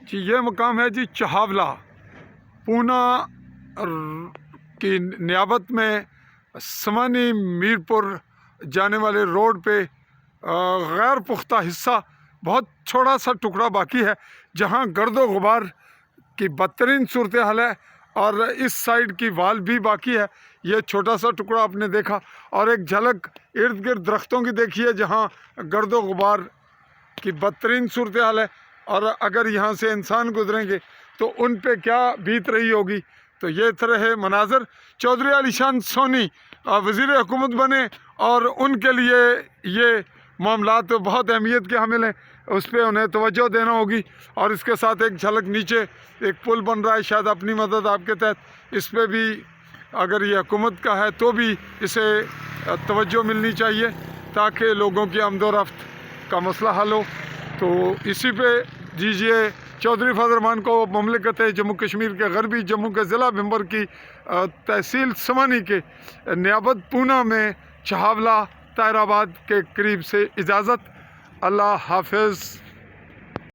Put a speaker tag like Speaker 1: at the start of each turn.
Speaker 1: जी ये मकाम है जी चहावला, पूना की नियाबत में समानी मीरपुर जाने वाले रोड पे गैर पुख्ता हिस्सा, बहुत छोटा सा टुकड़ा बाकी है जहाँ गर्दो गुबार की बदतरीन सूरत हाल है और इस साइड की वाल भी बाकी है। ये छोटा सा टुकड़ा आपने देखा और एक झलक इर्द गिर्द दरख्तों की देखिए जहाँ गर्दो गुबार की बदतरीन सूरत हाल है। और अगर यहाँ से इंसान गुजरेंगे तो उन पे क्या बीत रही होगी। तो ये तरह मनाजर चौधरी अलीशान सोनी वज़ीर हुकूमत बने और उनके लिए ये मामलात तो बहुत अहमियत के हामिल हैं, उस पर उन्हें तवज्जो देना होगी। और इसके साथ एक झलक नीचे एक पुल बन रहा है, शायद अपनी मदद आपके तहत, इस पर भी अगर ये हुकूमत का है तो भी इसे तवज्जो मिलनी चाहिए ताकि लोगों की आमदोरफ्त का मसला हल हो। तो इसी पे दीजिए चौधरी फजल रहमान को ममलिकत जम्मू कश्मीर के गरबी जम्मू के ज़िला भिम्बर की तहसील समानी के नियाबत पूना में चहावला ताहिराबाद के करीब से इजाज़त। अल्लाह हाफ़िज़।